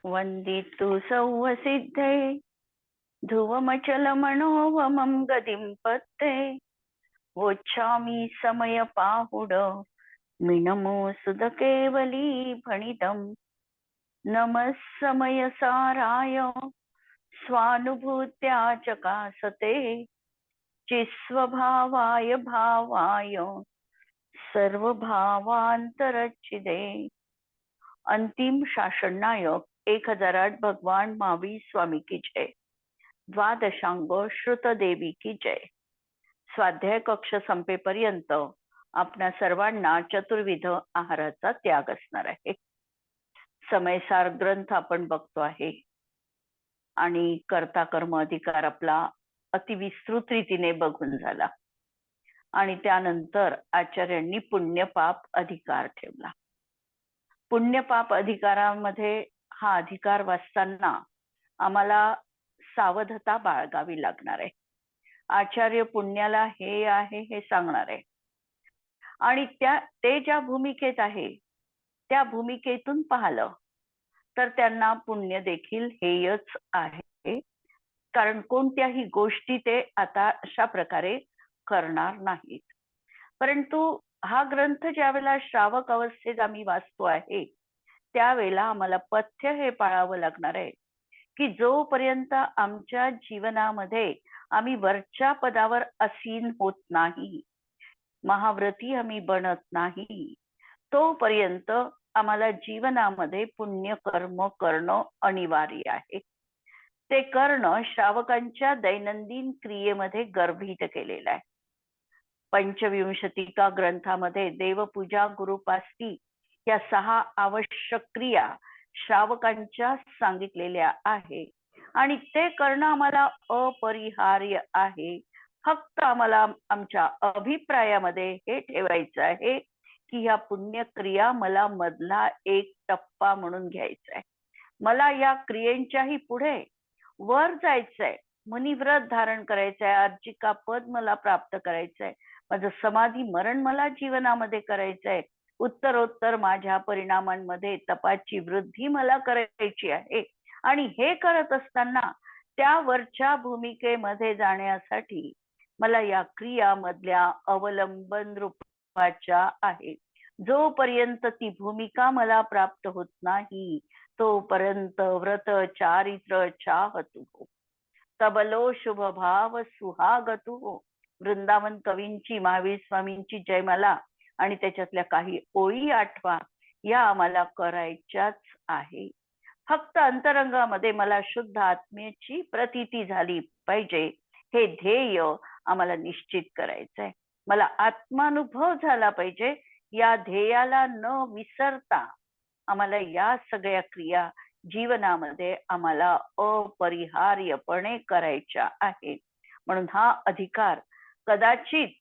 वन्दितु सौवसिद्धे ध्रुवमचलमनोवमं गतिं पत्ते वोच्छामि समयपाहुड मिनमो सुधकेवली भणितम् नमः समयसाराय स्वानुभूत्या चकासते चिस्वभावाय भावाय सर्वभावांतरच्छिदे। अंतिम शासन नायक 1008 भगवान महावीर स्वामी की जय। द्वादशांग श्रुत देवी की जय। स्वाध्याय कक्ष संपेपर्यंत आपणा सर्वांना चतुर्विध आहाराचा त्याग असणार आहे। समयसार ग्रंथ आपण बघतो आहे आणि कर्ता कर्म अधिकार आपला अतिविस्तृत रीतीने बघून झाला आणि त्यानंतर आचार्यांनी पुण्य पाप अधिकार ठेवला। पुण्य पाप अधिकारामध्ये हा अधिकार वाचताना आम्हाला सावधता बाळगावी लागणार आहे। आचार्य पुण्याला हे आहे हे सांगणार आहे आणि ते ज्या भूमिकेत आहे त्या भूमिकेतून पाहिलं तर त्यांना पुण्य देखील हेयच आहे, कारण कोणत्याही गोष्टी ते आता अशा प्रकारे करणार नाहीत। परंतु हा ग्रंथ ज्यावेळेला श्रावक अवस्थेत आम्ही वाचतो आहे त्यावेळेला आम्हाला पथ्य हे पाळावं लागणार आहे की जोपर्यंत आमच्या जीवनामध्ये आम्ही वरच्या पदावर आसीन होत नाही, महाव्रती आम्ही बनत नाही, तोपर्यंत आम्हाला जीवनामध्ये पुण्य कर्म करणं अनिवार्य आहे। ते करणं श्रावकांच्या दैनंदिन क्रियेमध्ये गर्भित केलेलं आहे। पंचविंशतिका ग्रंथामध्ये देवपूजा, गुरुपास्ती या 6 आवश्यक क्रिया श्रावकांच्या सांगितलेल्या आहे आणि ते करणं आम्हाला अपरिहार्य आहे। फक्त आम्हाला आमच्या अभिप्रायामध्ये हे ठेवायचं आहे की ह्या पुण्यक्रिया मला मधला एक टप्पा म्हणून घ्यायचा आहे। मला या क्रियेच्याही पुढे वर जायचंय, मुनिव्रत धारण करायचंय, अर्चिका पद मला प्राप्त करायचंय, माझं समाधी मरण मला जीवनामध्ये करायचंय, उत्तरोत्तर माझ्या परिणामांमध्ये तपाची वृद्धी मला करायची आहे। आणि हे करत असताना त्या वरच्या भूमिकेमध्ये जाण्यासाठी मला या क्रियामधल्या अवलंबन रूपाच्या आहे। जोपर्यंत ती भूमिका मला प्राप्त होत नाही तोपर्यंत व्रत चारित्र चाहतु तबलो शुभ भाव सुहागतु। वृंदावन कवींची, महावीर स्वामींची जयमाला आणि त्याच्यातल्या काही ओळी आठवा, या आम्हाला करायच्याच आहे। फक्त अंतरंगामध्ये मला शुद्ध आत्म्याची प्रतीती झाली पाहिजे, हे ध्येय आम्हाला निश्चित करायचंय। मला आत्मानुभव झाला पाहिजे, या ध्येयाला न विसरता आम्हाला या सगळ्या क्रिया जीवनामध्ये आम्हाला अपरिहार्यपणे करायच्या आहेत। म्हणून हा अधिकार कदाचित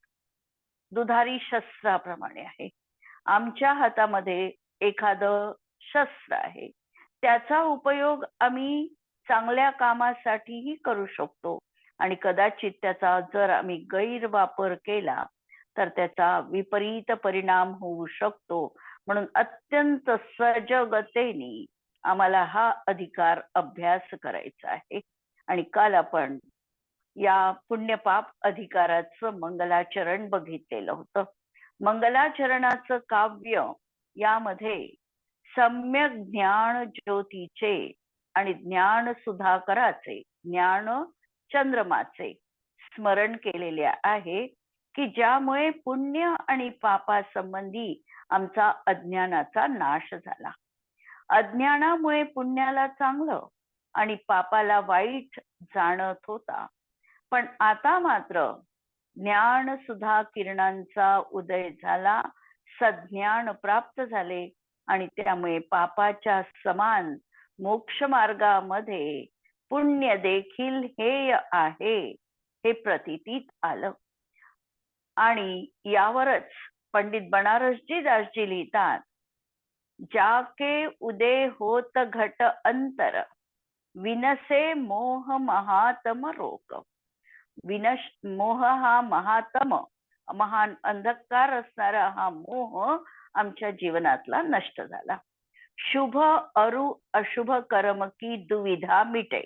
दुधारी शस्त्राप्रमाणे आहे। आमच्या हातामध्ये एखादं शस्त्र आहे, त्याचा उपयोग आम्ही चांगल्या कामासाठीही करू शकतो आणि कदाचित त्याचा जर आम्ही गैरवापर केला तर त्याचा विपरीत परिणाम होऊ शकतो। म्हणून अत्यंत सजगतेने आम्हाला हा अधिकार अभ्यास करायचा आहे। आणि काल आपण या पुण्यपाप अधिकाराचं मंगलाचरण बघितलेलं होतं। मंगलाचरणाचं काव्य यामध्ये सम्यक ज्ञान ज्योतीचे आणि ज्ञान सुधाकराचे, ज्ञान चंद्रमाचे स्मरण केलेले आहे की ज्यामुळे पुण्य आणि पापासंबंधी आमचा अज्ञानाचा नाश झाला। अज्ञानामुळे पुण्याला चांगलं आणि पापाला वाईट जाणत होता, पण आता मात्र ज्ञान सुधा किरणांचा उदय झाला, सज्ञान प्राप्त झाले आणि त्यामुळे पापाच्या समान मोक्ष मार्गामध्ये पुण्य देखील हेय आहे हे प्रतीतीत आलं। आणि यावरच पंडित बनारसजी दासजी लिहितात, जाके उदय होत घट अंतर विनसे मोह महातम रोग। मोह हा महातम, महान अंधकार असणारा हा मोह आमच्या जीवनातला नष्ट झाला। शुभ अरु अशुभ कर्म की दुविधा मिटे.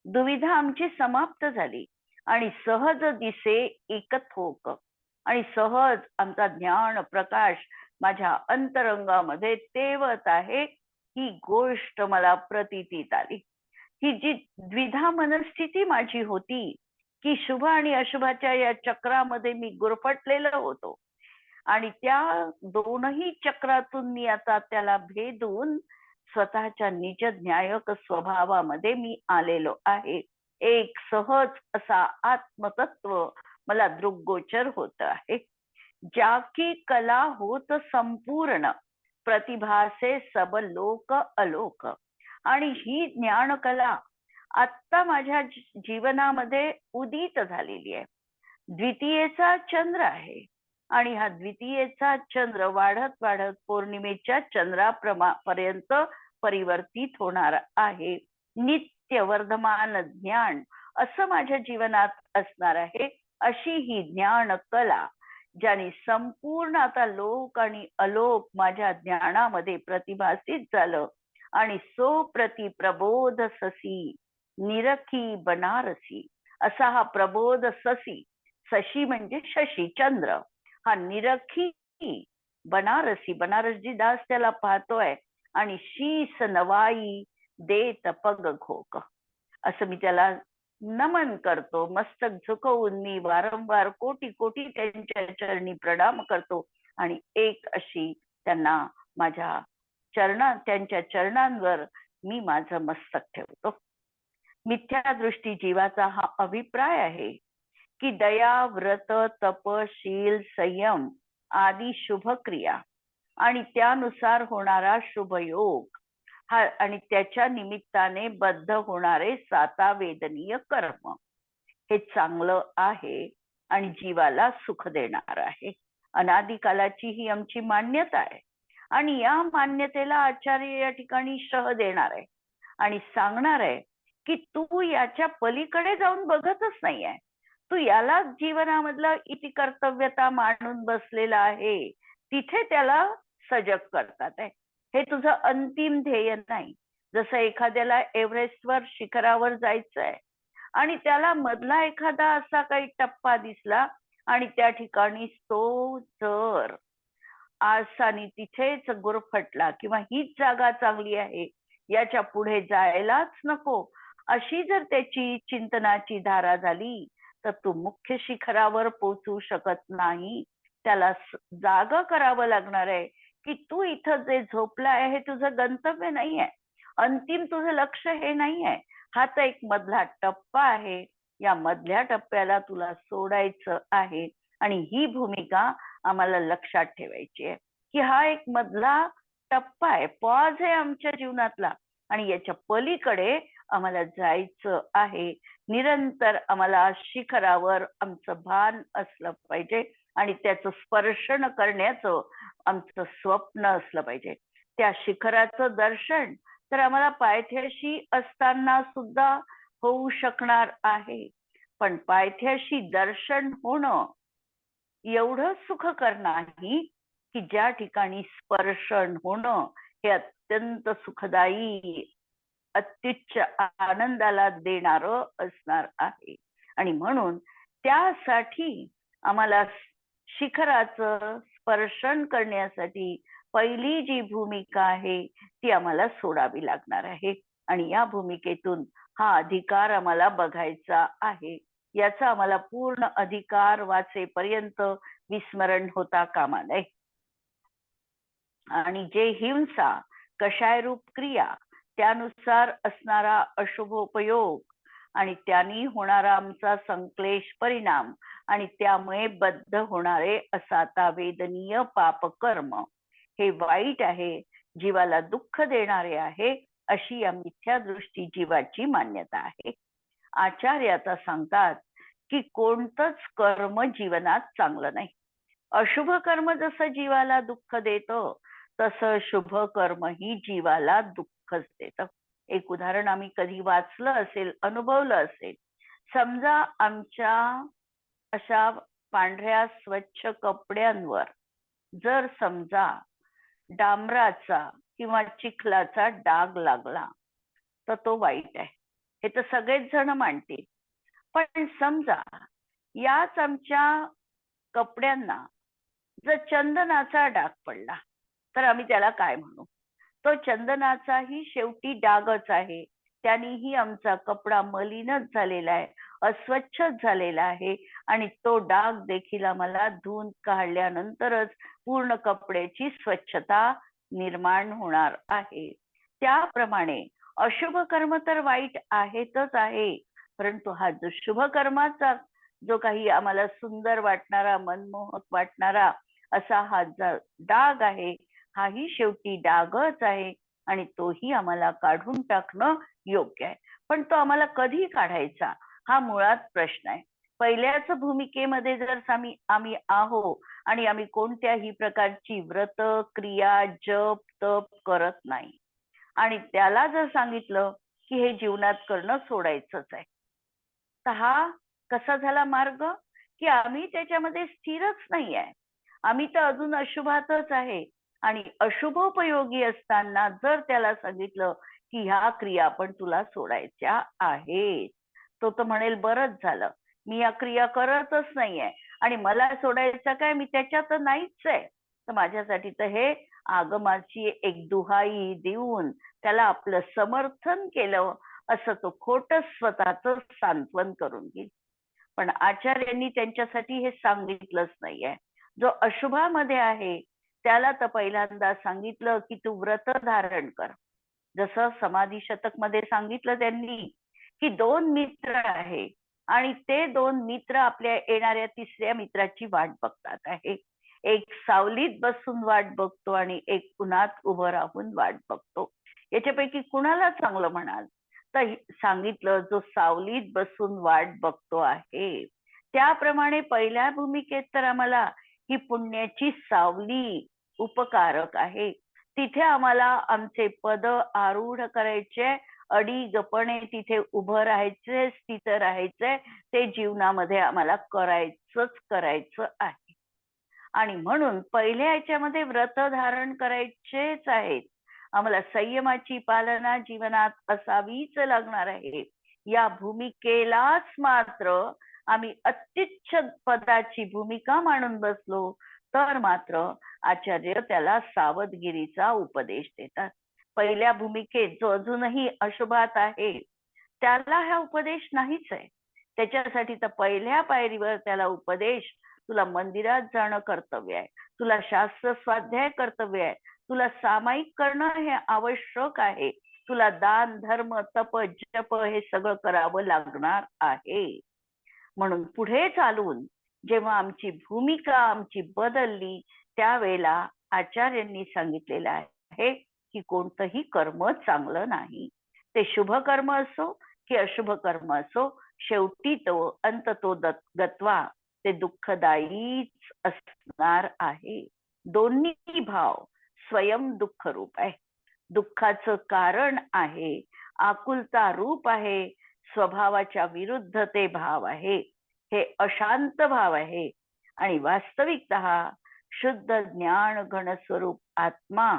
दुविधा आमची समाप्त झाली आणि सहज दिसे एकथोक आणि सहज आमचा ज्ञान प्रकाश माझ्या अंतरंगामध्ये तेवत आहे, ही गोष्ट मला प्रतीतीत आली. ही जी द्विधा मनस्थिती माझी होती, की शुभ आणि अशुभाच्या या चक्रामध्ये मी गुरफटलेलो होतो आणि त्या दोनही चक्रातून मी आता त्याला भेदून स्वतःच्या निज न्यायक स्वभावामध्ये मी आलेलो आहे. एक सहज असा आत्मतत्व मला दृग्गोचर होत आहे. ज्याकी कला होत संपूर्ण, प्रतिभासे सब लोक अलोक. आणि ही ज्ञान कला आत्ता माझ्या जीवनामध्ये उदित झालेली आहे. द्वितीयेचा चंद्र आहे आणि हा द्वितीयेचा चंद्र वाढत वाढत पौर्णिमेच्या चंद्रापर्यंत परिवर्तित होणार आहे. नित्य वर्धमान ज्ञान असं माझ्या जीवनात असणार आहे. अशी ही ज्ञान कला ज्याने संपूर्ण आता लोक आणि अलोक माझ्या ज्ञानामध्ये प्रतिभासित झालं आणि सो प्रति प्रबोध ससी निरखी बनारसी. असा हा प्रबोध ससी, शशी म्हणजे शशी चंद्र, हा निरखी बनारसी, बनारसजी दास त्याला पाहतोय आणि शीस नवाई देत पग घोक. असं मी त्याला नमन करतो. मस्तक झुकवून मी वारंवार कोटी कोटी त्यांच्या चरणी प्रणाम करतो आणि एक अशी त्यांना माझ्या त्यांच्या चरणांवर मी माझं मस्तक ठेवतो. मिथ्या दृष्टी जीवाचा हा अभिप्राय आहे की दया, व्रत, तप, शील, संयम आदी शुभ क्रिया आणि त्यानुसार होणारा शुभ योग हा आणि त्याच्या निमित्ताने बद्ध होणारे साता वेदनीय कर्म हे चांगलं आहे आणि जीवाला सुख देणार आहे. अनादिकालाची ही आमची मान्यता आहे आणि या मान्यतेला आचार्य या ठिकाणी शह देणार आहे आणि सांगणार आहे की तू याच्या पलीकडे जाऊन बघतच नाही आहे. तू याला जीवनामधला इति कर्तव्यता मांडून बसलेला आहे. तिथे त्याला सजग करतात आहे. हे तुझं अंतिम ध्येय नाही. जसं एखाद्याला एव्हरेस्टवर शिखरावर जायचंय आणि त्याला मधला एखादा असा काही टप्पा दिसला आणि त्या ठिकाणी तो जर आसानी तिथेच गुरफटला किंवा हीच जागा चांगली आहे, याच्या पुढे जायलाच नको, अशी जर त्याची चिंतनाची धारा झाली तर तू मुख्य शिखरावर पोहोचू शकत नाही. त्याला जागा करावं लागणार आहे की तू इथं जे झोपला आहे हे तुझं गंतव्य नाही आहे. अंतिम तुझं लक्ष हे नाही आहे. हा तर एक मधला टप्पा आहे. या मधल्या टप्प्याला तुला सोडायचं आहे आणि ही भूमिका आम्हाला लक्षात ठेवायची आहे की हा एक मधला टप्पा आहे, पॉज आहे आमच्या जीवनातला आणि याच्या पलीकडे आम्हाला जायचं आहे. निरंतर आम्हाला शिखरावर आमचं भान असलं पाहिजे आणि त्याचं स्पर्शन करण्याचं आमचं स्वप्न असलं पाहिजे. त्या शिखराचं दर्शन तर आम्हाला पायथ्याशी असताना सुद्धा होऊ शकणार आहे, पण पायथ्याशी दर्शन होणं एवढं सुखकर नाही की ज्या ठिकाणी स्पर्शन होणं हे अत्यंत सुखदायी अत्युच्च आनंदाला देणारं असणार आहे. आणि म्हणून त्यासाठी आम्हाला शिखराचं स्पर्शन करण्यासाठी पहिली जी भूमिका आहे ती आम्हाला सोडावी लागणार आहे आणि या भूमिकेतून हा अधिकार आम्हाला बघायचा आहे. याचा आम्हाला पूर्ण अधिकार वाचेपर्यंत विस्मरण होता कामा नये. आणि जे हिंसा, कषायरूप क्रिया, त्यानुसार असणारा अशुभोपयोग आणि त्यांनी होणारा आमचा संक्लेश परिणाम आणि त्यामुळे बद्ध होणारे असाता वेदनीय पापकर्म हे वाईट आहे, जीवाला दुःख देणारे आहे, अशी या मिथ्या दृष्टी जीवाची मान्यता आहे. आचार्य आता सांगतात की कोणतंच कर्म जीवनात चांगलं नाही. अशुभ कर्म जसं जीवाला दुःख देतं तसं शुभ कर्म ही जीवाला दुःखच देतं. एक उदाहरण आम्ही कधी वाचलं असेल, अनुभवलं असेल. समजा आमच्या अशा पांढऱ्या स्वच्छ कपड्यांवर जर समजा डांबराचा किंवा चिखलाचा डाग लागला तर तो वाईट आहे, हे तर सगळेच जण मानतील. पण समजा याच आमच्या कपड्यांना जर चंदनाचा डाग पडला तर आम्ही त्याला काय म्हणू? तो चंदनाचाही शेवटी डागच आहे. त्यानेही आमचा कपडा मलिनच झालेला आहे, अस्वच्छच झालेला आहे आणि तो डाग देखील आम्हाला धुवून काढल्यानंतरच पूर्ण कपड्याची स्वच्छता निर्माण होणार आहे. त्याप्रमाणे अशुभ कर्म तर वाईट आहेतच आहे, परंतु हा जो शुभ कर्माचा जो काही आम्हाला सुंदर वाटणारा, मनमोहक वाटणारा असा हा डाग आहे, हाही शेवटी डागच आहे आणि तोही आम्हाला काढून टाकणं योग्य आहे. पण तो आम्हाला कधी काढायचा हा मुळात प्रश्न आहे. पहिल्याच भूमिकेमध्ये जर आम्ही आहो आणि आम्ही कोणत्याही प्रकारची व्रत, क्रिया, जप, तप करत नाही आणि त्याला जर सांगितलं की हे जीवनात करणं सोडायचंच आहे, तर हा कसा झाला मार्ग? की आम्ही त्याच्यामध्ये स्थिरच नाही आहे, आम्ही तर अजून अशुभातच आहे. आणि अशुभोपयोगी असताना जर त्याला सांगितलं की ह्या क्रिया पण तुला सोडायच्या आहेत, तो तर म्हणेल बरंच झालं, मी या क्रिया करतच नाहीये आणि मला सोडायचं काय, मी त्याच्यात नाहीच आहे. तर माझ्यासाठी तर हे आगमाची एक दुहाई देऊन त्याला आपलं समर्थन केलं असं तो खोटं स्वतःच सांत्वन करून घेईल. पण आचार्यांनी त्यांच्यासाठी हे सांगितलंच नाहीये. जो अशुभामध्ये आहे त्याला तर पहिल्यांदा सांगितलं की तू व्रत धारण कर. जसं समाधी शतक मध्ये सांगितलं त्यांनी की 2 मित्र आहे आणि ते 2 मित्र आपल्या येणाऱ्या 3ऱ्या मित्राची वाट बघतात आहे. एक सावलीत बसून वाट बघतो आणि एक उन्हात उभं राहून वाट बघतो. याच्यापैकी कुणाला चांगलं म्हणाल? तर सांगितलं जो सावलीत बसून वाट बघतो आहे. त्याप्रमाणे पहिल्या भूमिकेत तर आम्हाला ही पुण्याची सावली उपकारक आहे. तिथे आम्हाला आमचे पद आरूढ करायचे, अडीगपणे तिथे उभं राहायचे, तिथं राहायचंय, ते जीवनामध्ये आम्हाला करायचं आहे. आणि म्हणून पहिल्या याच्यामध्ये व्रत धारण करायचेच आहेत. आम्हाला संयमाची पालना जीवनात असावीच लागणार आहे. या भूमिकेलाच मात्र आम्ही अत्युच्च पदाची भूमिका मानून बसलो तर मात्र आचार्य त्याला सावधगिरीचा उपदेश देतात. पहिल्या भूमिकेत जो अजूनही अशुभात आहे त्याला हा उपदेश नाहीच आहे. त्याच्यासाठी तर पहिल्या पायरीवर त्याला उपदेश, तुला मंदिरात जाणं कर्तव्य आहे, तुला शास्त्र स्वाध्याय कर्तव्य आहे, तुला सामायिक करणं हे आवश्यक आहे, तुला दान, धर्म, तप, जप हे सगळं करावं लागणार आहे. म्हणून पुढे चालून जेव्हा आमची भूमिका आमची बदलली त्यावेळेला आचार्यांनी सांगितलेलं आहे की कोणतंही कर्म चांगलं नाही. ते शुभ कर्म असो की अशुभ कर्म असो, शेवटी तो अंत तो गत्वा ते दुःखदायीच असणार आहे. दोन्ही भाव स्वयं दुःख रूप आहे. दुःखाचं कारण आहे, आकुलता रूप आहे, स्वभावाच्या विरुद्ध ते भाव आहे, हे अशांत भाव आहे. आणि वास्तविकतः शुद्ध ज्ञान घनस्वरूप आत्मा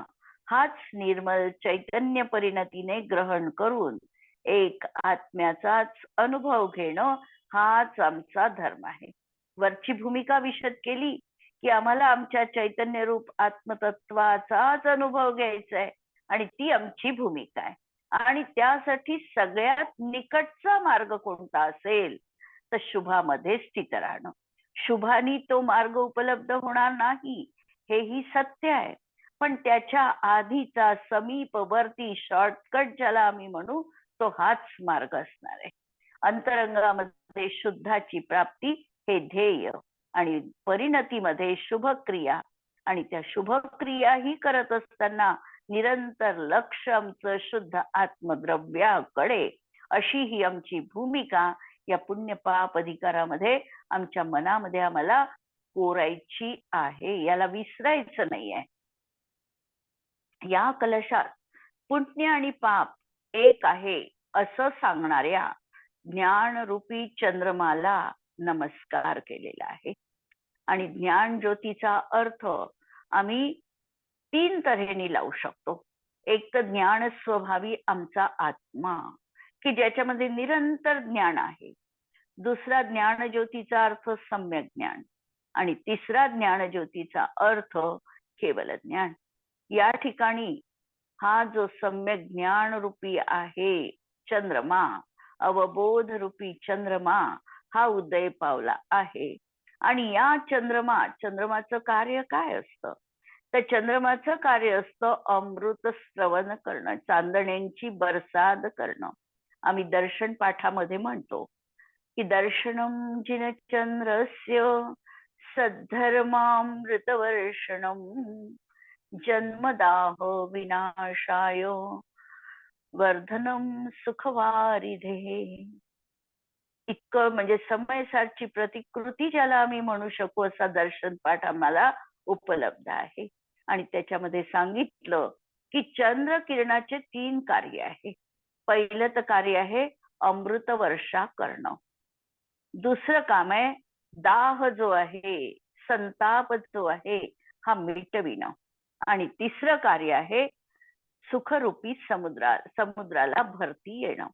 हाच निर्मल चैतन्य परिणतीने ग्रहण करून एक आत्म्याचाच अनुभव घेणं हाच आमचा धर्म आहे. वरची भूमिका विशद केली की आम्हाला आमच्या चैतन्य रूप आत्मतत्वाचाच अनुभव घ्यायचा आहे आणि ती आमची भूमिका आहे. आणि त्यासाठी सगळ्यात निकटचा मार्ग कोणता असेल तर शुभामध्ये स्थित राहणं. शुभानी तो मार्ग उपलब्ध होणार नाही हेही सत्य आहे, पण त्याच्या आधीचा समीपवर्ती शॉर्टकट ज्याला आम्ही म्हणू तो हाच मार्ग असणार आहे. अंतरंगामध्ये शुद्धाची प्राप्ती हे ध्येय आणि परिणतीमध्ये शुभ क्रिया, आणि त्या शुभ क्रियाही करत असताना निरंतर लक्ष आमचं शुद्ध आत्मद्रव्याकडे, अशी ही आमची भूमिका या पुण्य पाप अधिकारामध्ये आमच्या मनामध्ये आम्हाला कोरायची आहे. याला विसरायचं नाहीये. या कलशात पुण्य आणि पाप एक आहे असं सांगणाऱ्या ज्ञानरूपी चंद्रमाला नमस्कार केलेला आहे. आणि ज्ञान ज्योतीचा अर्थ आम्ही 3 तऱ्हेने लावू शकतो. एक तर ज्ञान स्वभावी आमचा आत्मा, की ज्याच्यामध्ये निरंतर ज्ञान आहे. दुसरा ज्ञानज्योतीचा अर्थ सम्यक ज्ञान आणि तिसरा ज्ञानज्योतीचा अर्थ केवल ज्ञान. या ठिकाणी हा जो सम्यक ज्ञान रूपी आहे चंद्रमा, अवबोध रूपी चंद्रमा हा उदय पावला आहे. आणि या चंद्रमाचं कार्य काय असतं? तर चंद्रमाचं कार्य असतं अमृत श्रवण करणं, चांदण्यांची बरसात करणं. आम्ही दर्शन पाठामध्ये म्हणतो की दर्शनम जिनचंद्रस्य सद्धर्मामृतवर्षणम जन्मदाह विनाशाय वर्धनम सुखवारिधे. इतकं म्हणजे समयसारची प्रतिकृती ज्याला आम्ही म्हणू शकू असा दर्शन पाठ आम्हाला उपलब्ध आहे. आणि त्याच्यामध्ये सांगितलं की चंद्र किरणाचे 3 कार्य आहे. पहिलं तर कार्य आहे अमृत वर्षा करणं. दुसरं काम आहे दाह जो आहे, संताप जो आहे हा मिटविणं. आणि तिसरं कार्य आहे सुखरूपी समुद्राला भरती येणं.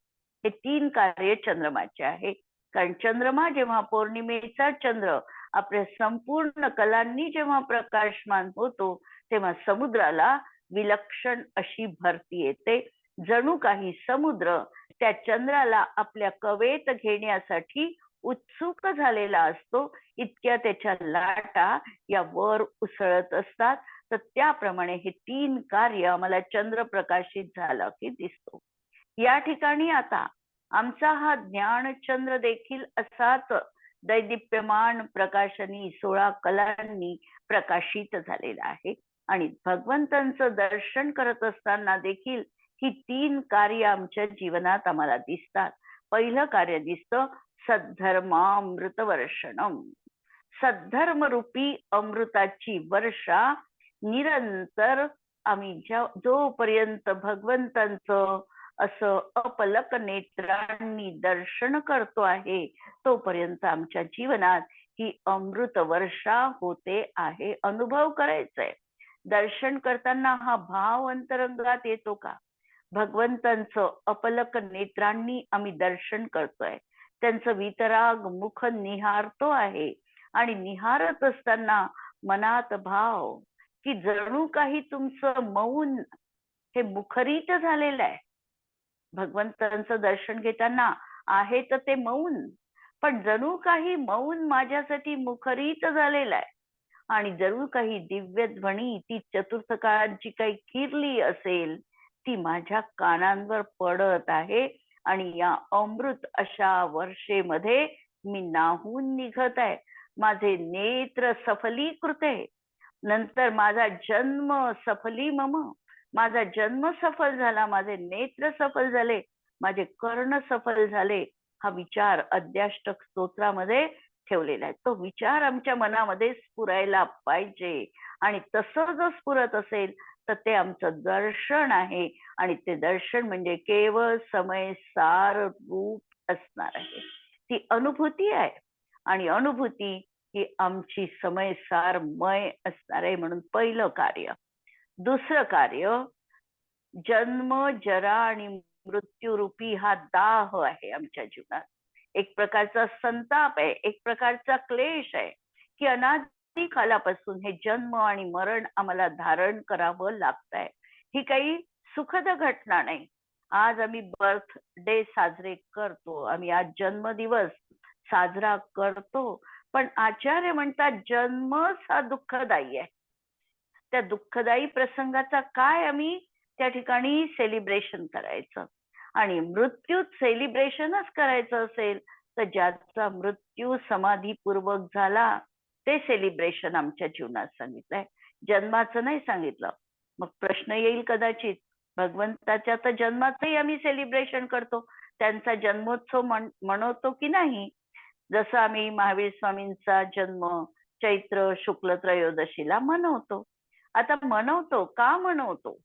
हे 3 कार्य चंद्रमाचे आहे. कारण चंद्रमा जेव्हा पौर्णिमेचा चंद्र आपल्या संपूर्ण कलांनी जेव्हा प्रकाशमान होतो तेव्हा समुद्राला विलक्षण अशी भरती येते. जणू काही समुद्र त्या चंद्राला आपल्या कवेत घेण्यासाठी उत्सुक झालेला असतो. इतक्या त्याच्या लाटा या वर उसळत असतात. तर त्याप्रमाणे हे 3 कार्य आम्हाला चंद्र प्रकाशित झालं की दिसतो. या ठिकाणी आता आमचा हा ज्ञानचंद्र देखील असाच दैदिप्यमान प्रकाशनी 16 कलांनी प्रकाशित झालेला आहे. आणि भगवंतांचं दर्शन करत असताना देखील ही 3 कार्य आमच्या जीवनात आम्हाला दिसतात. पहिलं कार्य दिसतं सद्धर्मामृत वर्षणम. सद्धर्म रूपी अमृताची वर्षा निरंतर आम्ही जोपर्यंत भगवंतांचं असं अपलक नेत्रांनी दर्शन करतो आहे तोपर्यंत आमच्या जीवनात ही अमृत वर्षा होते आहे. अनुभव करायचा आहे. दर्शन करताना हा भाव अंतरंगात येतो का? भगवंतांचं अपलक नेत्रांनी आम्ही दर्शन करतोय, त्यांचं वितराग मुख निहारतो आहे. आणि निहारत असताना मनात भाव की जणू काही तुमचं मौन हे मुखरित झालेलं आहे. भगवंतांचं दर्शन घेताना आहे तर ते मौन, पण जणू काही मौन माझ्यासाठी मुखरित झालेलं आहे. आणि जणू काही दिव्य ध्वनी ती चतुर्थ काळात जी काही किरली असेल ती माझ्या कानांवर पडत आहे. आणि या अमृत अशा वर्षेमध्ये मी नाहून निघत आहे. माझे नेत्र सफलीकृत आहे. नंतर माझा जन्म सफली मम, माझा जन्म सफल झाला, माझे नेत्र सफल झाले, माझे कर्ण सफल झाले. हा विचार अद्याष्टक स्तोत्रामध्ये ठेवलेला आहे. तो विचार आमच्या मनामध्ये स्फुरायला पाहिजे. आणि तसं जर स्फुरत असेल तर ते आमचं दर्शन आहे. आणि ते दर्शन म्हणजे केवळ समय सार रूप असणार आहे. ती अनुभूती आहे. आणि अनुभूती ही आमची समय सारमय असणार आहे. म्हणून पहिलं कार्य. दुसरं कार्य जन्म जरा आणि मृत्यू रूपी हा दाह आहे आमच्या जीवनात. एक प्रकारचा संताप आहे, एक प्रकारचा क्लेश आहे की अनादी कालापासून हे जन्म आणि मरण आम्हाला धारण करावं लागतंय. ही काही सुखद घटना नाही. आज आम्ही बर्थडे साजरे करतो, आम्ही आज जन्मदिवस साजरा करतो, पण आचार्य म्हणतात जन्मच हा दुःखदायी आहे. त्या दुःखदायी प्रसंगाचा काय आम्ही त्या ठिकाणी सेलिब्रेशन करायचं. आणि मृत्यूत सेलिब्रेशनच करायचं असेल तर ज्याचा मृत्यू समाधीपूर्वक झाला ते सेलिब्रेशन आमच्या जीवनात सांगितलंय, जन्माचं नाही सांगितलं. मग प्रश्न येईल कदाचित, भगवंताच्या तर जन्माचंही आम्ही सेलिब्रेशन करतो, त्यांचा जन्मोत्सव मनवतो की नाही? जसं आम्ही महावीर स्वामींचा जन्म चैत्र शुक्ल त्रयोदशीला मनवतो. आता मनवतो का मनवतो?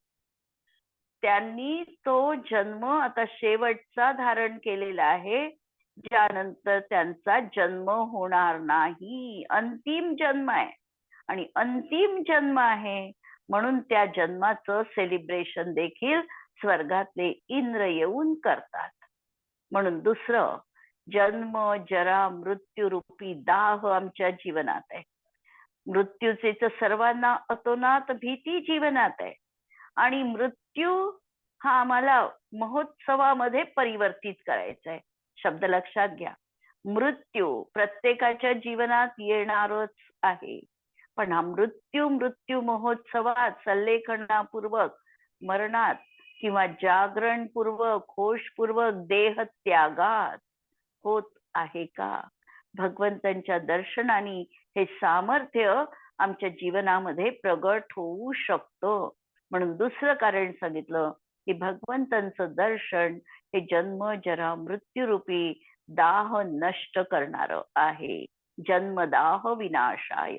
त्यांनी तो जन्म आता शेवटचा धारण केलेला आहे, ज्यानंतर त्यांचा जन्म होणार नाही. अंतिम जन्म आहे. आणि अंतिम जन्म आहे म्हणून त्या जन्माचं सेलिब्रेशन देखील स्वर्गातले इंद्र येऊन करतात. म्हणून दुसरं, जन्म जरा मृत्यू रूपी दाह आमच्या जीवनात आहे. मृत्यूचे तर सर्वांना अतोनात भीती जीवनात आहे आणि मृत्यू हा आम्हाला महोत्सवामध्ये परिवर्तित करायचा आहे. शब्द लक्षात घ्या. मृत्यू प्रत्येकाच्या जीवनात येणारच आहे, पण हा मृत्यू महोत्सवात सल्लेखनापूर्वक मरणात किंवा जागरणपूर्वक होशपूर्वक देह त्यागात होत आहे का? भगवंतांच्या दर्शनाने हे सामर्थ्य आमच्या जीवनामध्ये प्रगट होऊ शकतं. म्हणून दुसरं कारण सांगितलं की भगवंतांचं दर्शन हे जन्म जरा मृत्यूरूपी दाह नष्ट करणार आहे. जन्मदाह विनाशाय.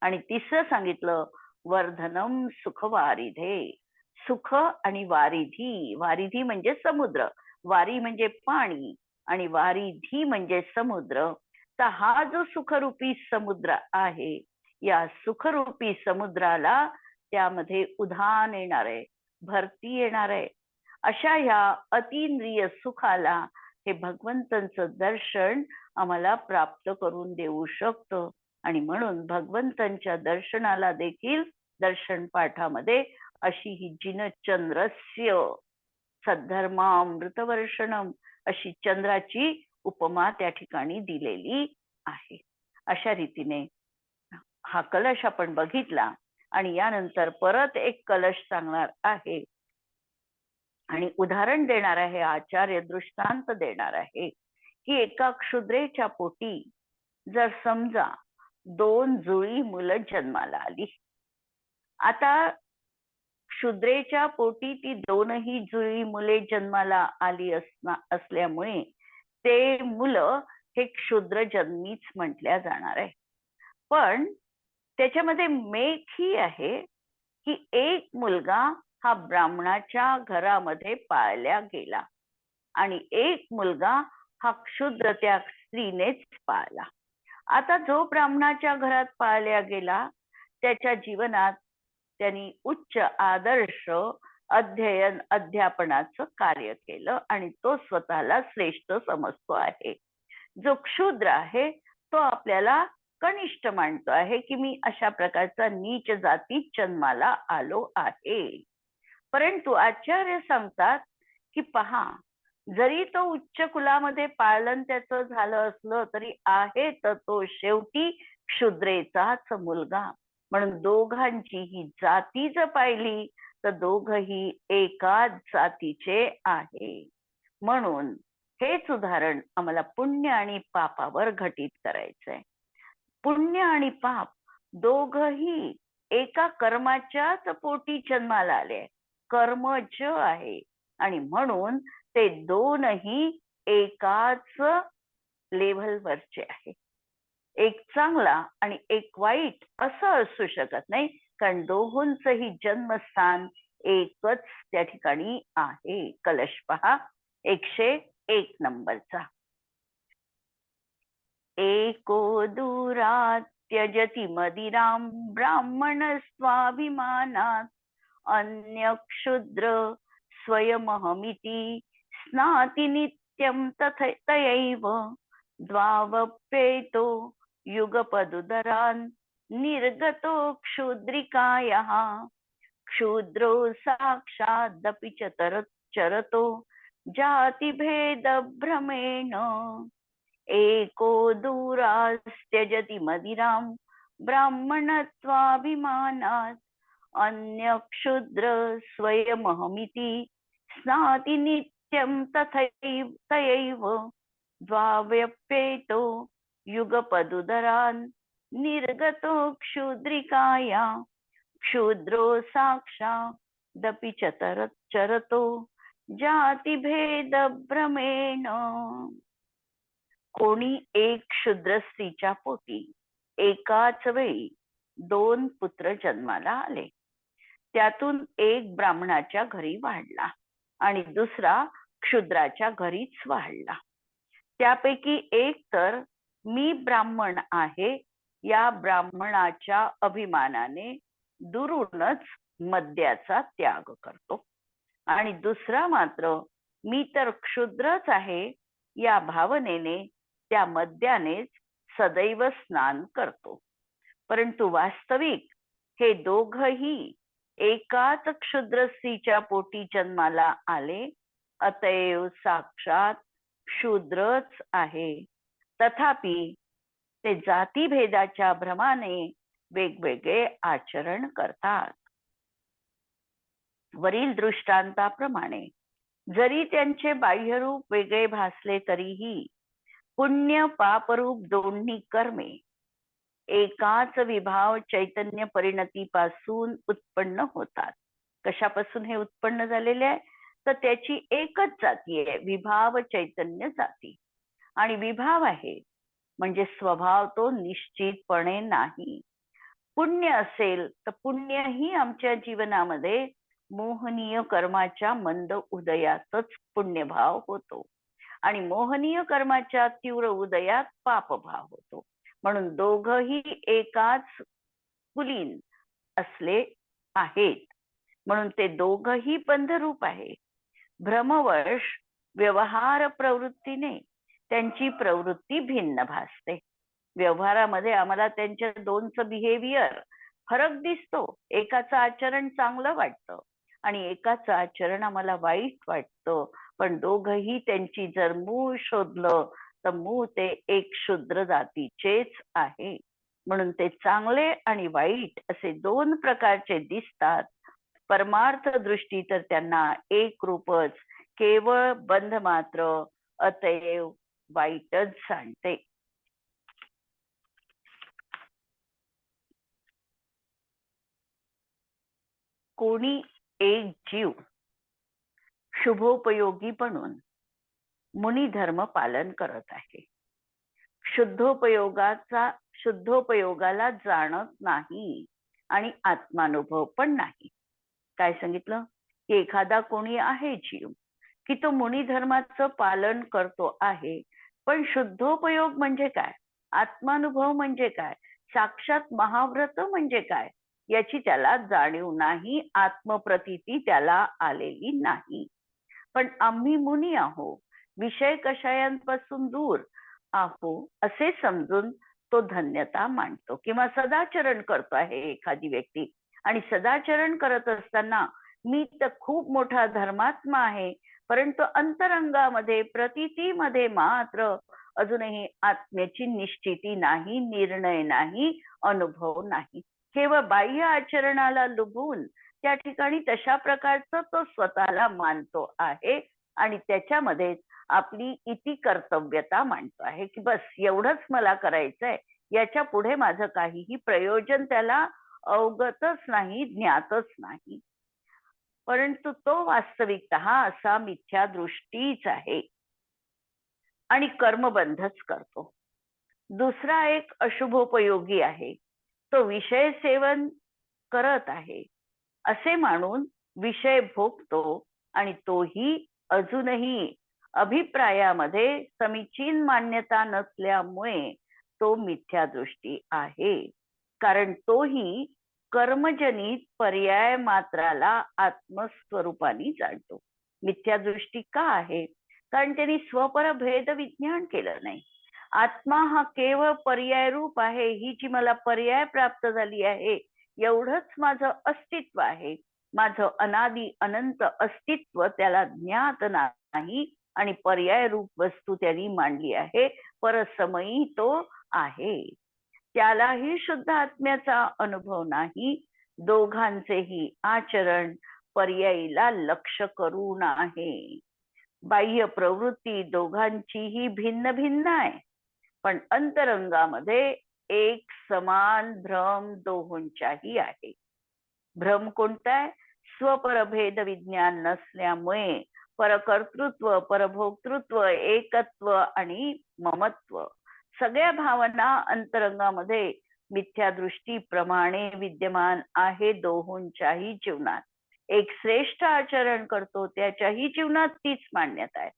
आणि तिसरं सांगितलं वर्धनम सुखवारिधे. सुख आणि वारिधी. वारिधी म्हणजे समुद्र, वारी म्हणजे पाणी आणि वारिधी म्हणजे समुद्र. तर हा जो सुखरूपी समुद्र आहे, या सुखरूपी समुद्राला त्यामध्ये उधाण येणार आहे, भरती येणार आहे. अशा ह्या अतिंद्रिय सुखाला हे भगवंतांचं दर्शन आम्हाला प्राप्त करून देऊ शकतं. आणि म्हणून भगवंतांच्या दर्शनाला देखील दर्शन पाठामध्ये अशी ही जिनचंद्रस्य सद्धर्मामृतवर्षणम अशी चंद्राची उपमा त्या ठिकाणी दिलेली आहे. अशा रीतीने हा कलश आपण बघितला आणि यानंतर परत एक कलश सांगणार आहे आणि उदाहरण देणार आहे, आचार्य दृष्टांत देणार आहे की एका क्षुद्रेच्या पोटी जर समजा 2 जुळी मुलं जन्माला आली. आता क्षुद्रेच्या पोटी ती 2ही जुळी मुले जन्माला आली असल्यामुळे ते मुलं हे क्षुद्र जन्मीच म्हटल्या जाणार आहे. पण त्याच्यामध्ये मेघ ही आहे की एक मुलगा हा ब्राह्मणाच्या घरामध्ये पाळल्या गेला आणि एक मुलगा हा क्षुद्र त्या स्त्रीनेच पाळला. आता जो ब्राह्मणाच्या घरात पाळल्या गेला त्याच्या जीवनात त्यांनी उच्च आदर्श अध्ययन अध्यापनाचं कार्य केलं आणि तो स्वतःला श्रेष्ठ समजतो आहे. जो क्षुद्र आहे तो आपल्याला कनिष्ठ मानतो आहे की मी अशा प्रकारचा नीच जातीत जन्माला आलो आहे. परंतु आचार्य सांगतात की पहा, जरी तो उच्च कुलामध्ये पाळलन त्याचं झालं असलं तरी आहे तर तो शेवटी क्षुद्रेचाच मुलगा. म्हणून दोघांची ही जाती जर पाहिली तर दोघही एकाच जातीचे आहे. म्हणून हेच उदाहरण आम्हाला पुण्य आणि पापावर घटित करायचंय. पुण्य आणि पाप दोघही एका कर्माच्याच पोटी जन्माला आले. कर्मज आहे आणि म्हणून ते दोनही एकाच लेव्हलवरचे आहे. एक चांगला आणि एक वाईट असं असू शकत नाही, कारण दोघांचंही जन्मस्थान एकच त्या ठिकाणी आहे. कलश पहा 101 नंबरचा. एको दूरात त्यजति मदिराम ब्राह्मण स्वाभिमानात अन्य क्षुद्र स्वयमहमिति स्नाति नित्यं तथैव द्वावप्येतो युगपदुदरान् निर्गतो क्षुद्रिकायः क्षुद्रो साक्षादपि चरतो जातिभेदभ्रमेण एको दूरास्त्यजति मदिरां ब्राह्मणत्वाभिमानात् अन्य क्षुद्र स्वयमहमिति स्नाति नित्यं तथैव द्वाव्यप्येतो युगपदुदरान् निर्गतो क्षुद्रिकाया क्षुद्रो साक्षादपि चरतो जातिभेदभ्रमेण. कोणी एक क्षुद्र स्त्रीच्या पोटी एकाच वेळी 2 पुत्र जन्माला आले. त्यातून एक ब्राह्मणाच्या घरी वाढला आणि दुसरा क्षुद्राच्या घरीच वाढला. त्यापैकी एक तर मी ब्राह्मण आहे या ब्राह्मणाच्या अभिमानाने दुरूनच मद्याचा त्याग करतो. आणि दुसरा मात्र मी तर क्षुद्रच आहे या भावनेने त्या मद्यानेच सदैव स्नान करतो. परंतु वास्तविक हे दोघही एकाच क्षुद्र स्त्रीच्या पोटी जन्माला आले, अतएव साक्षात शूद्रच आहे. तथापि ते जातीभेदाच्या भ्रमाने वेगवेगळे आचरण करतात. वरील दृष्टांताप्रमाणे जरी त्यांचे बाह्यरूप वेगळे भासले तरीही पुण्य पापरूप दोन्ही कर्मे एकाच विभाव चैतन्य परिणतीपासून उत्पन्न होतात. कशापासून हे उत्पन्न झालेले आहे? तर त्याची एकच जाती आहे, विभाव चैतन्य जाती. आणि विभाव आहे म्हणजे स्वभाव तो निश्चितपणे नाही. पुण्य असेल तर पुण्यही आमच्या जीवनामध्ये मोहनीय कर्माच्या मंद उदयातच पुण्यभाव होतो आणि मोहनीय कर्माच्या तीव्र उदयात पापभाव होतो. म्हणून दोघही एकाच कुलीन असले आहेत, म्हणून ते दोघही बंधरूप आहे. भ्रमवश व्यवहार प्रवृत्तीने त्यांची प्रवृत्ती भिन्न भासते. व्यवहारामध्ये आम्हाला त्यांच्या दोनचं बिहेवियर फरक दिसतो. एकाचं आचरण चांगलं वाटतं आणि एकाचं आचरण आम्हाला वाईट वाटतं. पण दोघही त्यांची जर मूळ शोधलं तर मूळ ते एक शूद्र जातीचेच आहे. म्हणून ते चांगले आणि वाईट असे दोन प्रकारचे दिसतात. परमार्थ दृष्टी तर त्यांना एक रूपच, केवळ बंध मात्र, अतएव वाईटच जाणते. कोणी एक जीव शुभोपयोगी बनून मुनिधर्म पालन करत आहे. शुद्धोपयोगाला जाणत नाही आणि आत्मानुभव पण नाही. काय सांगितलं की एखादा कोणी आहे जीव की तो मुनिधर्माचं पालन करतो आहे, पण शुद्धोपयोग म्हणजे काय, आत्मानुभव म्हणजे काय, साक्षात महाव्रत म्हणजे काय याची त्याला जाणीव नाही, आत्मप्रतीती त्याला आलेली नाही. पण आम्ही मुनी आहो, विषय कषयांपासून दूर आहो असे समजून तो धन्यता मानतो किंवा सदाचरण करतो आहे एखादी व्यक्ती. आणि सदाचरण करत असताना मी तर खूप मोठा धर्मात्मा आहे, परंतु अंतरंगामध्ये प्रतीतीमध्ये मात्र अजूनही आत्म्याची निश्चिती नाही, निर्णय नाही, अनुभव नाही. केवळ बाह्य आचरणाला लुबून त्या ठिकाणी तशा प्रकारचं तो स्वतःला मानतो आहे आणि त्याच्यामध्ये आपली इति कर्तव्यता मांडतो आहे की बस एवढंच मला करायचंय, याच्या पुढे माझं काहीही प्रयोजन त्याला अवगतच नाही, ज्ञातच नाही. परंतु तो वास्तविकतः असा मिथ्या दृष्टीच आहे आणि कर्मबंधच करतो. दुसरा एक अशुभोपयोगी आहे, तो विषय सेवन करत आहे असे मानून विषय भोगतो आणि तोही अजूनही अभिप्रायामध्ये समीचीन मान्यता नसल्यामुळे तो मिथ्या दृष्टी आहे. कारण तोही कर्मजनित पर्याय मात्राला आत्मस्वरूपाने जाणतो. मिथ्या दृष्टी का आहे? कारण त्यांनी स्वपर भेद विज्ञान केलं नाही. आत्मा हा केवळ पर्याय रूप आहे, ही जी मला पर्याय प्राप्त झाली आहे एवढंच माझं अस्तित्व आहे. माझं अनादि अनंत अस्तित्व त्याला ज्ञात नाही आणि पर्याय रूप वस्तू त्यांनी मांडली आहे, परसमयी तो आहे. त्यालाही शुद्ध आत्म्याचा अनुभव नाही. दोघांचेही आचरण पर्यायीला लक्ष करून आहे. बाह्य प्रवृत्ती दोघांचीही भिन्न भिन्न आहे, पण अंतरंगामध्ये एक समान भ्रम दोहोंच्याही आहे. भ्रम कोणता आहे? स्वपरभेद विज्ञान नसल्यामुळे परकर्तृत्व, परभोक्तृत्व, एकत्व आणि ममत्व सगळ्या भावना अंतरंगामध्ये मिथ्या दृष्टीप्रमाणे विद्यमान आहे दोहोंच्याही जीवनात. एक श्रेष्ठ आचरण करतो त्याच्याही जीवनात तीच मान्यता आहे.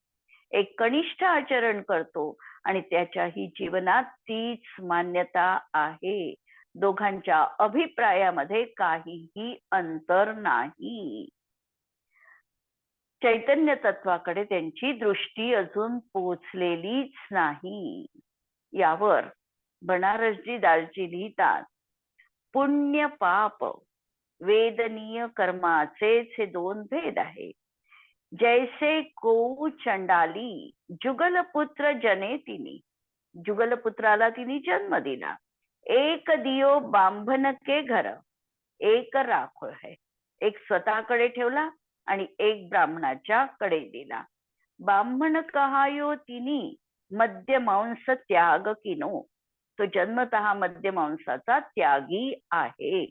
एक कनिष्ठ आचरण करतो आणि त्याच्याही जीवनात तीच मान्यता आहे. दोघांच्या अभिप्रायामध्ये काहीही अंतर नाही. चैतन्य तत्वाकडे त्यांची दृष्टी अजून पोचलेलीच नाही. यावर बनारसजी दासजी लिहितात, पुण्य पाप वेदनीय कर्माचेच हे दोन भेद आहेत. जैसे को चंडाली जुगलपुत्र जने तिनी, जुगलपुत्राला तिने जन्म दिला. एक दियो बांभन के घर, एक राखो है, एक स्वतःकडे ठेवला आणि एक ब्राह्मणाच्या कडे दिला. ब्राह्मण कहायो तिनी मध्य मांस त्याग किनो, तो जन्मतः मध्य मांसाचा त्यागी आहे.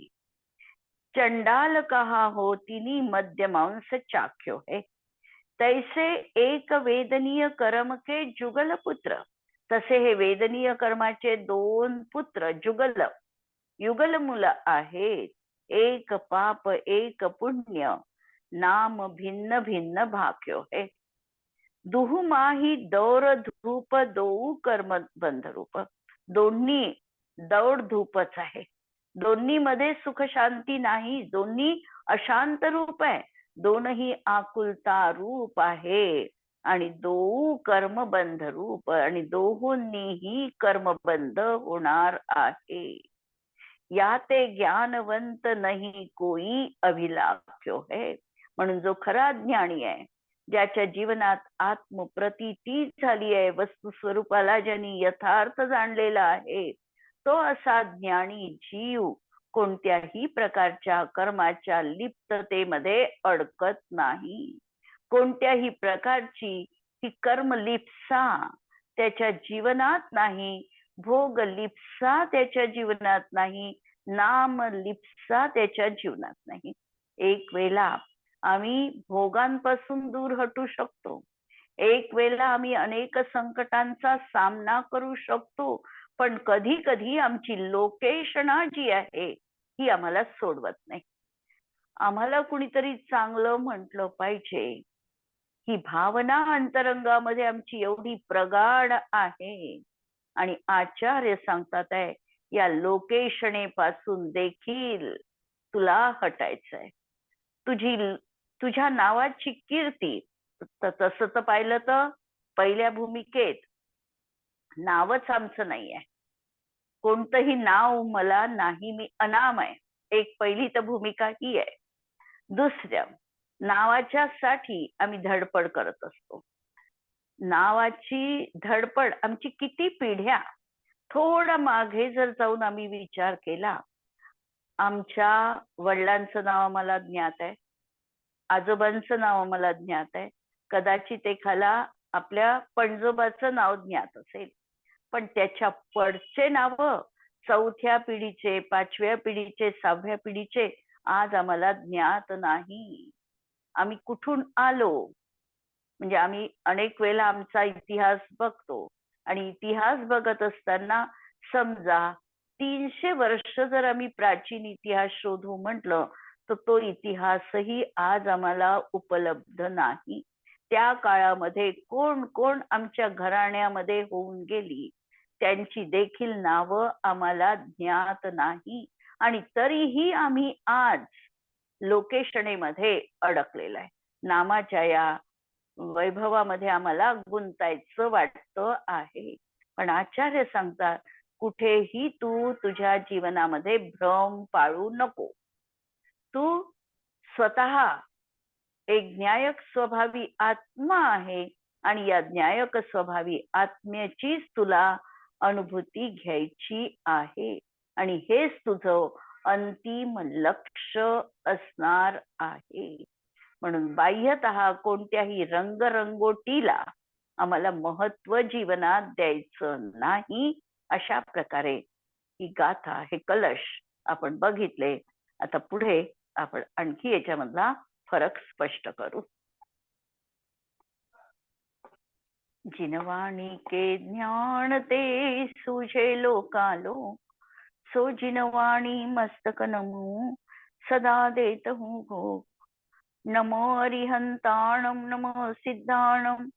चंडाल कहा हो तिनी मध्य मांस चाख्यो है, तैसे एक वेदनीय कर्म के जुगल पुत्र, तसे हे वेदनीय कर्माचे दोन पुत्र जुगल युगल मुलं आहेत. एक पाप एक पुण्य, नाम भिन्न भिन्न भाग्यो है. दुहु माही दौर धूप दोऊ कर्म बंध रूप, दोन्ही दौड धूपच आहे. दोन्ही मध्ये सुख शांती नाही, दोन्ही अशांत रूप आहे. दोनही आकुलता रूप आहे आणि दोऊ कर्मबंध रूप, आणि दोहोंनीही कर्मबंध होणार आहे. याते ज्ञानवंत नाही कोई अभिलाख्यो है. म्हणून जो खरा ज्ञानी आहे, ज्याच्या जीवनात आत्मप्रतीती झाली आहे, वस्तू स्वरूपाला ज्यांनी यथार्थ जाणलेला आहे, तो असा ज्ञानी जीव कोणत्याही प्रकारच्या कर्माच्या लिप्ततेमध्ये अडकत नाही. कोणत्याही प्रकारची ही कर्मलिप्सा त्याच्या जीवनात नाही, भोग लिप्सा त्याच्या जीवनात नाही, नाम लिप्सा त्याच्या जीवनात नाही. एक वेळेला आम्ही भोगांपासून दूर हटू शकतो, एक वेळेला आम्ही अनेक संकटांचा सामना करू शकतो, पण कधी कधी आमची लोकेशना जी आहे ही आम्हाला सोडवत नाही. आम्हाला कुणीतरी चांगलं म्हटलं पाहिजे, ही भावना अंतरंगामध्ये आमची एवढी प्रगाढ आहे. आणि आचार्य सांगतात आहे, या लोकेशनेपासून देखील तुला हटायचंय. तुझ्या नावाची कीर्ती, तसं तर पाहिलं तर पहिल्या भूमिकेत नावच आमचं नाही आहे. कोणतंही नाव मला नाही, मी अनाम आहे. एक पहिली तर भूमिका ही आहे. दुसऱ्या, नावाच्या साठी आम्ही धडपड करत असतो. नावाची धडपड आमची किती पिढ्या. थोडा मागे जर जाऊन आम्ही विचार केला, आमच्या वडिलांचं नाव आम्हाला ज्ञात आहे, आजोबांचं नाव आम्हाला ज्ञात आहे, कदाचित एखादा आपल्या पणजोबाचं नाव ज्ञात असेल, पण त्याच्या पडचे नाव चौथ्या पिढीचे, पाचव्या पिढीचे, सहाव्या पिढीचे आज आम्हाला ज्ञात नाही. आम्ही कुठून आलो, म्हणजे आम्ही अनेक वेळेला आमचा इतिहास बघतो, आणि इतिहास बघत असताना समजा 300 वर्ष जर आम्ही प्राचीन इतिहास शोधू म्हटलं, तर तो इतिहासही आज आम्हाला उपलब्ध नाही. त्या काळामध्ये कोण कोण आमच्या घराण्यामध्ये होऊन गेली, त्यांची देखील नावं आम्हाला ज्ञात नाही. आणि तरीही आम्ही आज लोकेशनेमध्ये अडकलेला आहे. नामाच्या या वैभवामध्ये आम्हाला गुंतायचं वाटतं आहे. पण आचार्य सांगतात, कुठेही तू तुझ्या जीवनामध्ये भ्रम पाळू नको. तू स्वतः एक ज्ञायक स्वभावी आत्मा आहे, आणि या ज्ञायक स्वभावी आत्म्याचीच तुला अनुभूती घ्यायची आहे, आणि हेच तुझं अंतिम लक्ष असणार आहे. म्हणून बाह्यतः कोणत्याही रंगरंगोटीला आम्हाला महत्व जीवनात द्यायचं नाही. अशा प्रकारे ही गाथा, हे कलश आपण बघितले. आता पुढे आपण आणखी याच्यामधला फरक स्पष्ट करू. जिनवाणी के ज्ञान ते सुझे लोकालो, सो जिनवाणी मस्तक नमो सदा देत हूँ भोग. नमो अरिहंताणम नमो सिद्धाणम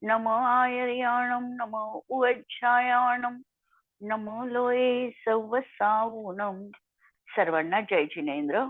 नमो आयर्याणम नमो उवज्जायाणम नमो लोये सव्व सावूनम. सर्वांना जय जिनेंद्र.